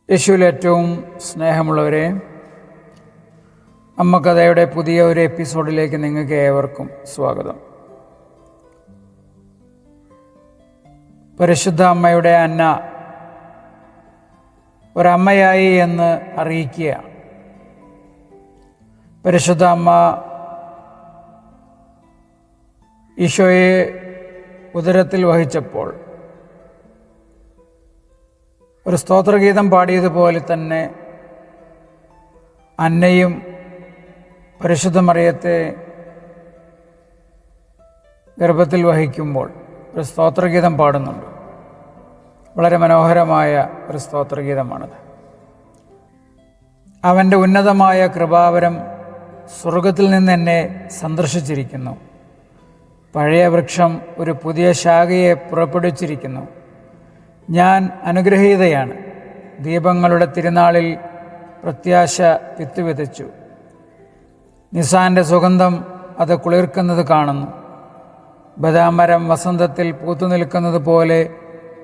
യേശുവിൽ ഏറ്റവും സ്നേഹമുള്ളവരെ, അമ്മ കഥയുടെ പുതിയ ഒരു എപ്പിസോഡിലേക്ക് നിങ്ങൾക്ക് ഏവർക്കും സ്വാഗതം. പരിശുദ്ധ അമ്മയുടെ അന്ന ഒരമ്മയായി എന്ന് അറിയിക്കുക. പരിശുദ്ധ അമ്മ ഈശോയെ ഉദരത്തിൽ വഹിച്ചപ്പോൾ ഒരു സ്തോത്രഗീതം പാടിയതുപോലെ തന്നെ അന്നയും പരിശുദ്ധ മറിയത്തെ ഗർഭത്തിൽ വഹിക്കുമ്പോൾ ഒരു സ്തോത്രഗീതം പാടുന്നുണ്ട്. വളരെ മനോഹരമായ ഒരു സ്തോത്രഗീതമാണത്. അവൻ്റെ ഉന്നതമായ കൃപാവരം സ്വർഗത്തിൽ നിന്ന് എന്നെ സന്ദർശിച്ചിരിക്കുന്നു. പഴയ വൃക്ഷം ഒരു പുതിയ ശാഖയെ പുറപ്പെടുവിച്ചിരിക്കുന്നു. ഞാൻ അനുഗ്രഹീതയാണ്. ദീപങ്ങളുടെ തിരുനാളിൽ പ്രത്യാശ വിത്ത് വിതച്ചു. നിസാന്റെ സുഗന്ധം അത് കുളിർക്കുന്നത് കാണുന്നു. ബദാമരം വസന്തത്തിൽ പൂത്തുനിൽക്കുന്നത് പോലെ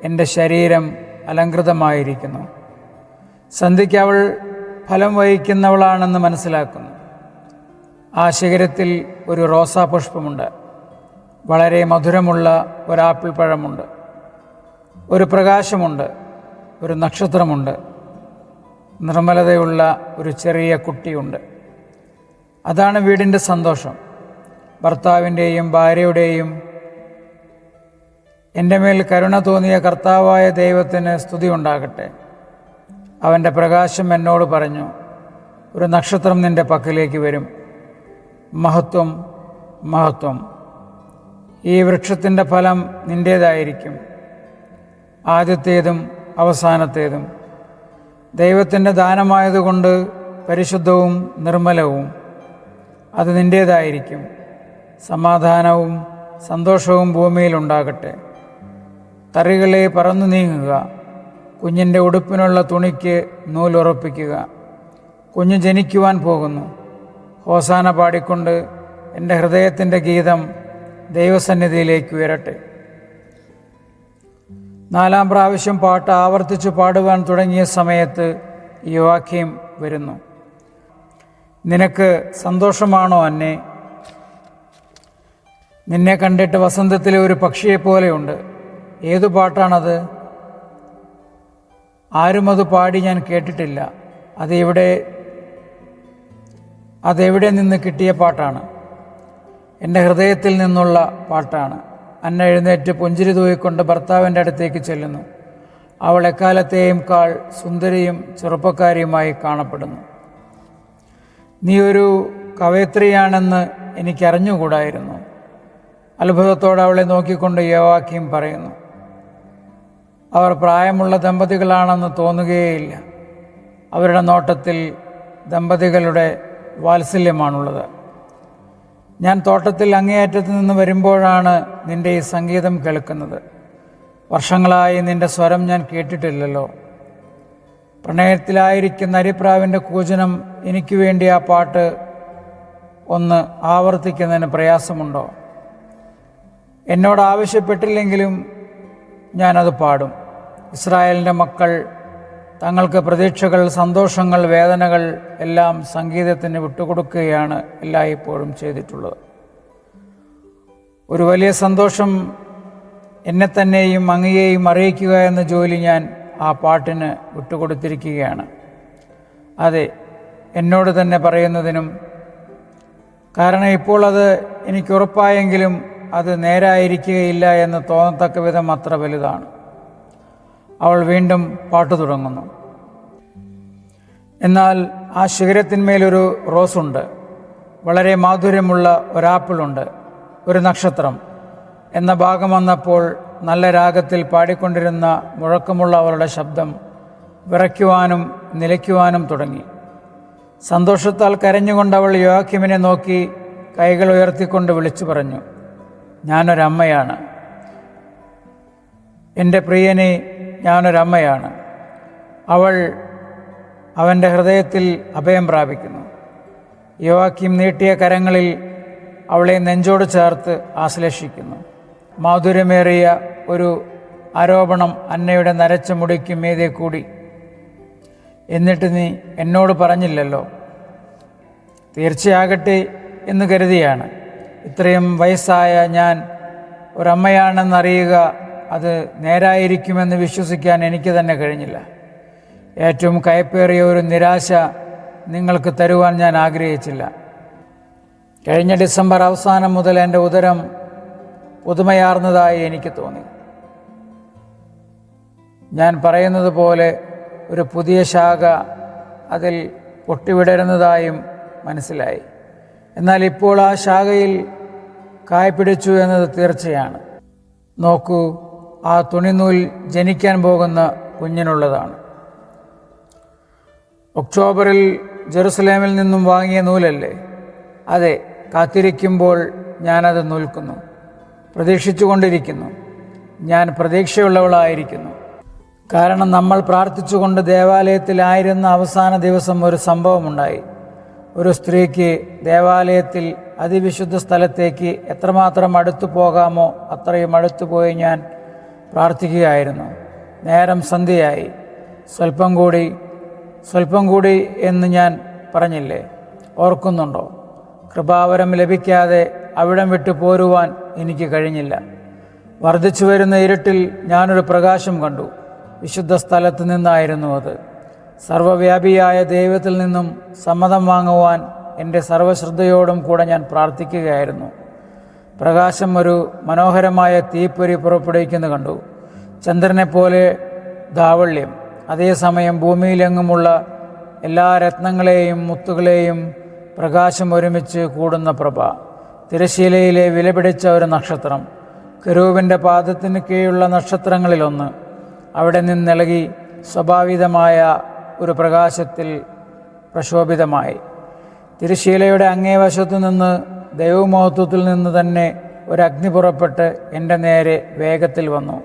എൻ്റെ ശരീരം അലങ്കൃതമായിരിക്കുന്നു. സന്ധ്യയ്ക്ക് അവൾ ഫലം വഹിക്കുന്നവളാണെന്ന് മനസ്സിലാക്കുന്നു. ആ ശിഖരത്തിൽ ഒരു റോസാപുഷ്പമുണ്ട്. വളരെ മധുരമുള്ള ഒരാപ്പിൾ പഴമുണ്ട്. ഒരു പ്രകാശമുണ്ട്. ഒരു നക്ഷത്രമുണ്ട്. നിർമ്മലതയുള്ള ഒരു ചെറിയ കുട്ടിയുണ്ട്. അതാണ് വീടിൻ്റെ സന്തോഷം. ഭർത്താവിൻ്റെയും ഭാര്യയുടെയും എൻ്റെ മേൽ കരുണ തോന്നിയ കർത്താവായ ദൈവത്തിന് സ്തുതി ഉണ്ടാകട്ടെ. അവൻ്റെ പ്രകാശം എന്നോട് പറഞ്ഞു, ഒരു നക്ഷത്രം നിൻ്റെ പക്കലേക്ക് വരും. മഹത്വം, മഹത്വം. ഈ വൃക്ഷത്തിൻ്റെ ഫലം നിൻ്റേതായിരിക്കും, ആദ്യത്തേതും അവസാനത്തേതും. ദൈവത്തിൻ്റെ ദാനമായതുകൊണ്ട് പരിശുദ്ധവും നിർമ്മലവും. അത് നിൻ്റേതായിരിക്കും. സമാധാനവും സന്തോഷവും ഭൂമിയിലുണ്ടാകട്ടെ. തറികളെ പറന്നു നീങ്ങുക. കുഞ്ഞിൻ്റെ ഉടുപ്പിനുള്ള തുണിക്ക് നൂലുറപ്പിക്കുക. കുഞ്ഞ് ജനിക്കുവാൻ പോകുന്നു. ഹോസാന പാടിക്കൊണ്ട് എൻ്റെ ഹൃദയത്തിൻ്റെ ഗീതം ദൈവസന്നിധിയിലേക്ക് ഉയരട്ടെ. 4-ാം പ്രാവശ്യം പാട്ട് ആവർത്തിച്ചു പാടുവാൻ തുടങ്ങിയ സമയത്ത് യോവാക്യീം വരുന്നു. നിനക്ക് സന്തോഷമാണോ അന്നേ? നിന്നെ കണ്ടിട്ട് വസന്തത്തിലെ ഒരു പക്ഷിയെപ്പോലെയുണ്ട്. ഏതു പാട്ടാണത്? ആരും അത് പാടി ഞാൻ കേട്ടിട്ടില്ല. അതെവിടെ നിന്ന് കിട്ടിയ പാട്ടാണ്? എൻ്റെ ഹൃദയത്തിൽ നിന്നുള്ള പാട്ടാണ്. അന്ന എഴുന്നേറ്റ് പുഞ്ചിരി തൂയിക്കൊണ്ട് ഭർത്താവിൻ്റെ അടുത്തേക്ക് ചെല്ലുന്നു. അവൾ എക്കാലത്തെയും കാൾ സുന്ദരിയും ചെറുപ്പക്കാരിയുമായി കാണപ്പെടുന്നു. നീ ഒരു കവയത്രിയാണെന്ന് എനിക്കറിഞ്ഞുകൂടായിരുന്നു. അത്ഭുതത്തോടെ അവളെ നോക്കിക്കൊണ്ട് യോവാക്യീം പറയുന്നു. അവർ പ്രായമുള്ള ദമ്പതികളാണെന്ന് തോന്നുകയേയില്ല. അവരുടെ നോട്ടത്തിൽ ദമ്പതികളുടെ വാത്സല്യമാണുള്ളത്. ഞാൻ തോട്ടത്തിൽ അങ്ങേയറ്റത്ത് നിന്ന് വരുമ്പോഴാണ് നിൻ്റെ ഈ സംഗീതം കേൾക്കുന്നത്. വർഷങ്ങളായി നിൻ്റെ സ്വരം ഞാൻ കേട്ടിട്ടില്ലല്ലോ. പ്രണയത്തിലായിരിക്കുന്ന അരിപ്രാവിൻ്റെ കൂജനം എനിക്ക് വേണ്ടി ആ പാട്ട് ഒന്ന് ആവർത്തിക്കുന്നതിന് പ്രയാസമുണ്ടോ? എന്നോട് ആവശ്യപ്പെട്ടില്ലെങ്കിലും ഞാനത് പാടും. ഇസ്രായേലിൻ്റെ മക്കൾ തങ്ങൾക്ക് പ്രതീക്ഷകൾ, സന്തോഷങ്ങൾ, വേദനകൾ എല്ലാം സംഗീതത്തിന് വിട്ടുകൊടുക്കുകയാണ് എല്ലായ്പ്പോഴും ചെയ്തിട്ടുള്ളത്. ഒരു വലിയ സന്തോഷം എന്നെ തന്നെയും അങ്ങയെയും അറിയിക്കുക എന്ന ജോലി ഞാൻ ആ പാട്ടിന് വിട്ടുകൊടുത്തിരിക്കുകയാണ്. അതെ, എന്നോട് തന്നെ പറയുന്നതിനും. കാരണം ഇപ്പോൾ അത് എനിക്ക് ഉറപ്പായെങ്കിലും അത് നേരായിരിക്കുകയില്ല എന്ന് തോന്നത്തക്ക വിധം അത്ര വലുതാണ്. അവൾ വീണ്ടും പാട്ട് തുടങ്ങുന്നു. എന്നാൽ ആ ശിഖരത്തിന്മേലൊരു റോസുണ്ട്. വളരെ മാധുര്യമുള്ള ഒരാപ്പിളുണ്ട്. ഒരു നക്ഷത്രം എന്ന ഭാഗം വന്നപ്പോൾ നല്ല രാഗത്തിൽ പാടിക്കൊണ്ടിരുന്ന മുഴക്കമുള്ള അവളുടെ ശബ്ദം വിറയ്ക്കുവാനും നിലയ്ക്കുവാനും തുടങ്ങി. സന്തോഷത്താൽ കരഞ്ഞുകൊണ്ട് അവൾ യോവാക്യീമിനെ നോക്കി കൈകൾ ഉയർത്തിക്കൊണ്ട് വിളിച്ചു പറഞ്ഞു, ഞാനൊരമ്മയാണ്. എൻ്റെ പ്രിയനെ, ഞാനൊരമ്മയാണ്. അവൾ അവൻ്റെ ഹൃദയത്തിൽ അഭയം പ്രാപിക്കുന്നു. യോവാക്യീം നീട്ടിയ കരങ്ങളിൽ അവളെ നെഞ്ചോട് ചേർത്ത് ആശ്ലേഷിക്കുന്നു. മാധുര്യമേറിയ ഒരു ആരോപണം അന്നയുടെ നരച്ച മുടിക്ക് മീതെ കൂടി. എന്നിട്ട് നീ എന്നോട് പറഞ്ഞില്ലല്ലോ. തീർച്ചയാകട്ടെ എന്ന് കരുതിയാണ്. ഇത്രയും വയസ്സായ ഞാൻ ഒരമ്മയാണെന്നറിയുക, അത് നേരായിരിക്കുമെന്ന് വിശ്വസിക്കാൻ എനിക്ക് തന്നെ കഴിഞ്ഞില്ല. ഏറ്റവും കയ്പേറിയ ഒരു നിരാശ നിങ്ങൾക്ക് തരുവാൻ ഞാൻ ആഗ്രഹിച്ചില്ല. കഴിഞ്ഞ ഡിസംബർ അവസാനം മുതൽ എൻ്റെ ഉദരം പുതുമയാർന്നതായി എനിക്ക് തോന്നി. ഞാൻ പറയുന്നത് പോലെ ഒരു പുതിയ ശാഖ അതിൽ പൊട്ടിവിടരുന്നതായും മനസ്സിലായി. എന്നാൽ ഇപ്പോൾ ആ ശാഖയിൽ കായ് പിടിച്ചു എന്നത് തീർച്ചയാണ്. നോക്കൂ, ആ തുണിനൂൽ ജനിക്കാൻ പോകുന്ന കുഞ്ഞിനുള്ളതാണ്. ഒക്ടോബറിൽ ജെറുസലേമിൽ നിന്നും വാങ്ങിയ നൂലല്ലേ? അതെ, കാത്തിരിക്കുമ്പോൾ ഞാനത് നൂൽക്കുന്നു, പ്രതീക്ഷിച്ചു കൊണ്ടിരിക്കുന്നു. ഞാൻ പ്രതീക്ഷയുള്ളവളായിരിക്കുന്നു. കാരണം നമ്മൾ പ്രാർത്ഥിച്ചുകൊണ്ട് ദേവാലയത്തിലായിരുന്ന അവസാന ദിവസം ഒരു സംഭവമുണ്ടായി. ഒരു സ്ത്രീക്ക് ദേവാലയത്തിൽ അതിവിശുദ്ധ സ്ഥലത്തേക്ക് എത്രമാത്രം അടുത്തു പോകാമോ അത്രയും അടുത്തു പോയി ഞാൻ പ്രാർത്ഥിക്കുകയായിരുന്നു. നേരം സന്ധ്യയായി. സ്വല്പം കൂടി എന്ന് ഞാൻ പറഞ്ഞില്ലേ? ഓർക്കുന്നുണ്ടോ? കൃപാവരം ലഭിക്കാതെ അവിടം വിട്ടു പോരുവാൻ എനിക്ക് കഴിഞ്ഞില്ല. വർദ്ധിച്ചു വരുന്ന ഇരുട്ടിൽ ഞാനൊരു പ്രകാശം കണ്ടു. വിശുദ്ധ സ്ഥലത്ത് നിന്നായിരുന്നു അത്. സർവ്വവ്യാപിയായ ദൈവത്തിൽ നിന്നും സമ്മതം വാങ്ങുവാൻ എൻ്റെ സർവ്വശ്രദ്ധയോടും കൂടെ ഞാൻ പ്രാർത്ഥിക്കുകയായിരുന്നു. പ്രകാശം ഒരു മനോഹരമായ തീപ്പൊരി പുറപ്പെടുവിക്കുന്നത് കണ്ടു. ചന്ദ്രനെപ്പോലെ ധാവള്യം. അതേസമയം ഭൂമിയിലെങ്ങുമുള്ള എല്ലാ രത്നങ്ങളെയും മുത്തുകളെയും പ്രകാശം ഒരുമിച്ച് കൂടുന്ന പ്രഭ. തിരശ്ശീലയിലെ വിലപിടിച്ച ഒരു നക്ഷത്രം, കെരൂബിൻ്റെ പാദത്തിന് കീഴുള്ള നക്ഷത്രങ്ങളിലൊന്ന്. അവിടെ നിന്നിളകി സ്വാഭാവികമായ ഒരു പ്രകാശത്തിൽ പ്രശോഭിതമായി. തിരശ്ശീലയുടെ അങ്ങേ വശത്തു നിന്ന് ദൈവമഹത്വത്തിൽ നിന്ന് തന്നെ ഒരു അഗ്നി പുറപ്പെട്ട് എൻ്റെ നേരെ വേഗത്തിൽ വന്നു.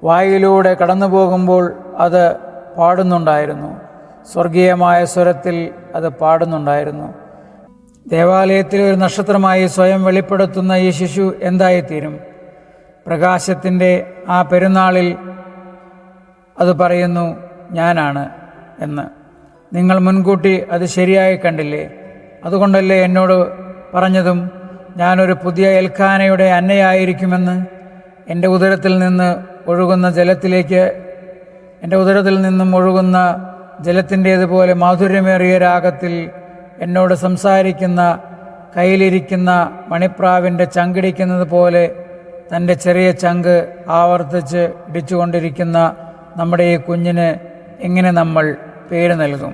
വായിലൂടെ കടന്നു പോകുമ്പോൾ അത് പാടുന്നുണ്ടായിരുന്നു. സ്വർഗീയമായ സ്വരത്തിൽ അത് പാടുന്നുണ്ടായിരുന്നു. ദേവാലയത്തിലെ ഒരു നക്ഷത്രമായി സ്വയം വെളിപ്പെടുത്തുന്ന ഈ ശിശു എന്തായിത്തീരും? പ്രകാശത്തിൻ്റെ ആ പെരുന്നാളിൽ അത് പറയുന്നു, ഞാനാണ് എന്ന്. നിങ്ങൾ മുൻകൂട്ടി അത് ശരിയായി കണ്ടില്ലേ? അതുകൊണ്ടല്ലേ എന്നോട് പറഞ്ഞതും ഞാനൊരു പുതിയ എൽക്കാനയുടെ അന്നയായിരിക്കുമെന്ന്? എൻ്റെ ഉദരത്തിൽ നിന്നും ഒഴുകുന്ന ജലത്തിൻ്റേതുപോലെ മാധുര്യമേറിയ രാഗത്തിൽ എന്നോട് സംസാരിക്കുന്ന, കയ്യിലിരിക്കുന്ന മണിപ്രാവിൻ്റെ ചങ്കിടിക്കുന്നത് പോലെ തൻ്റെ ചെറിയ ചങ്ക് ആവർത്തിച്ച് ഇടിച്ചുകൊണ്ടിരിക്കുന്ന നമ്മുടെ ഈ കുഞ്ഞിന് എങ്ങനെ നമ്മൾ പേര് നൽകും?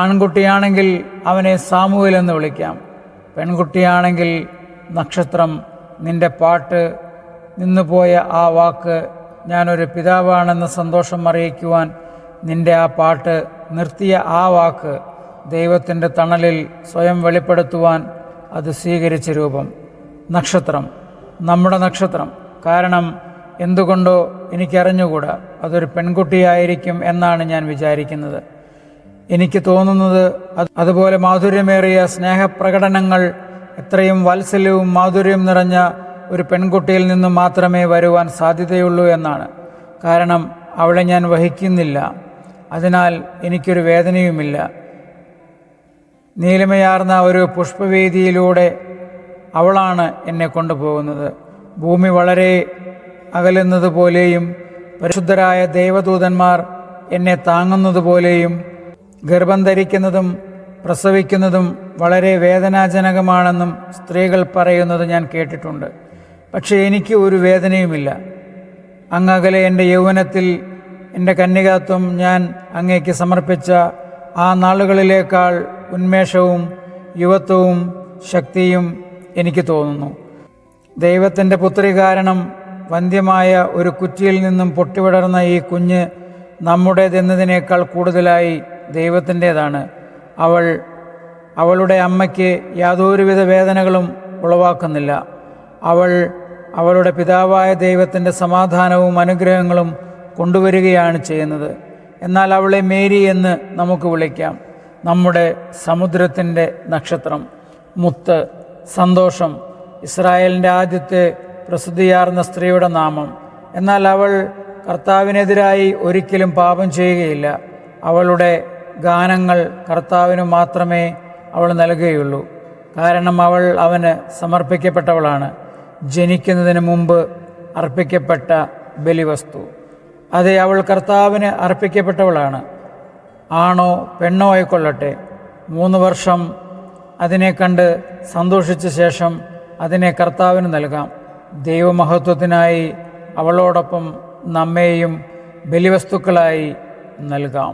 ആൺകുട്ടിയാണെങ്കിൽ അവനെ സാമുവേൽ എന്ന് വിളിക്കാം. പെൺകുട്ടിയാണെങ്കിൽ നക്ഷത്രം. നിന്റെ പാട്ട് നിന്നുപോയ ആ വാക്ക്, ഞാനൊരു പിതാവാണെന്ന സന്തോഷം അറിയിക്കുവാൻ നിന്റെ ആ പാട്ട് നിർത്തിയ ആ വാക്ക്, ദൈവത്തിൻ്റെ തണലിൽ സ്വയം വെളിപ്പെടുത്തുവാൻ അത് സ്വീകരിച്ച രൂപം. നക്ഷത്രം, നമ്മുടെ നക്ഷത്രം. കാരണം എന്തുകൊണ്ടോ എനിക്കറിഞ്ഞുകൂടാ, അതൊരു പെൺകുട്ടിയായിരിക്കും എന്നാണ് ഞാൻ വിചാരിക്കുന്നത്. എനിക്ക് തോന്നുന്നത് അതുപോലെ മാധുര്യമേറിയ സ്നേഹപ്രകടനങ്ങൾ, എത്രയും വാത്സല്യവും മാധുര്യം നിറഞ്ഞ ഒരു പെൺകുട്ടിയിൽ നിന്നും മാത്രമേ വരുവാൻ സാധ്യതയുള്ളൂ എന്നാണ്. കാരണം അവളെ ഞാൻ വഹിക്കുന്നില്ല, അതിനാൽ എനിക്കൊരു വേദനയുമില്ല. നീലിമയാർന്ന ഒരു പുഷ്പവേദിയിലൂടെ അവളാണ് എന്നെ കൊണ്ടുപോകുന്നത്. ഭൂമി വളരെ അകലുന്നതുപോലെയും പരിശുദ്ധരായ ദൈവദൂതന്മാർ എന്നെ താങ്ങുന്നതുപോലെയും ഗർഭം ധരിക്കുന്നതും പ്രസവിക്കുന്നതും വളരെ വേദനാജനകമാണെന്നും സ്ത്രീകൾ പറയുന്നത് ഞാൻ കേട്ടിട്ടുണ്ട്. പക്ഷേ എനിക്ക് ഒരു വേദനയുമില്ല. അങ്ങകലെ എൻ്റെ യൗവനത്തിൽ എൻ്റെ കന്യകാത്വം ഞാൻ അങ്ങേക്ക് സമർപ്പിച്ച ആ നാളുകളിലേക്കാൾ ഉന്മേഷവും യുവത്വവും ശക്തിയും എനിക്ക് തോന്നുന്നു. ദൈവത്തിൻ്റെ പുത്രി കാരണം വന്ധ്യമായ ഒരു കുറ്റിയിൽ നിന്നും പൊട്ടിവിടർന്ന ഈ കുഞ്ഞ് നമ്മുടേതെന്നതിനേക്കാൾ കൂടുതലായി ദൈവത്തിൻ്റേതാണ്. അവളുടെ അമ്മയ്ക്ക് യാതൊരുവിധ വേദനകളും ഉളവാക്കുന്നില്ല. അവളുടെ പിതാവായ ദൈവത്തിൻ്റെ സമാധാനവും അനുഗ്രഹങ്ങളും കൊണ്ടുവരികയാണ് ചെയ്യുന്നത്. എന്നാൽ അവളെ മേരി എന്ന് നമുക്ക് വിളിക്കാം. നമ്മുടെ സമുദ്രത്തിൻ്റെ നക്ഷത്രം, മുത്ത്, സന്തോഷം, ഇസ്രായേലിൻ്റെ ആദ്യത്തെ പ്രസിദ്ധിയാർന്ന സ്ത്രീയുടെ നാമം. എന്നാൽ അവൾ കർത്താവിനെതിരായി ഒരിക്കലും പാപം ചെയ്യുകയില്ല. അവളുടെ ഗാനങ്ങൾ കർത്താവിന് മാത്രമേ അവൾ നൽകുകയുള്ളൂ. കാരണം അവൾ അവന് സമർപ്പിക്കപ്പെട്ടവളാണ്, ജനിക്കുന്നതിന് മുമ്പ് അർപ്പിക്കപ്പെട്ട ബലിവസ്തു. അതെ, അവൾ കർത്താവിന് അർപ്പിക്കപ്പെട്ടവളാണ്. ആണോ പെണ്ണോ ആയിക്കൊള്ളട്ടെ, 3 വർഷം അതിനെ കണ്ട് സന്തോഷിച്ച ശേഷം അതിനെ കർത്താവിന് നൽകാം. ദൈവമഹത്വത്തിനായി അവളോടൊപ്പം നമ്മെയും ബലിവസ്തുക്കളായി നൽകാം.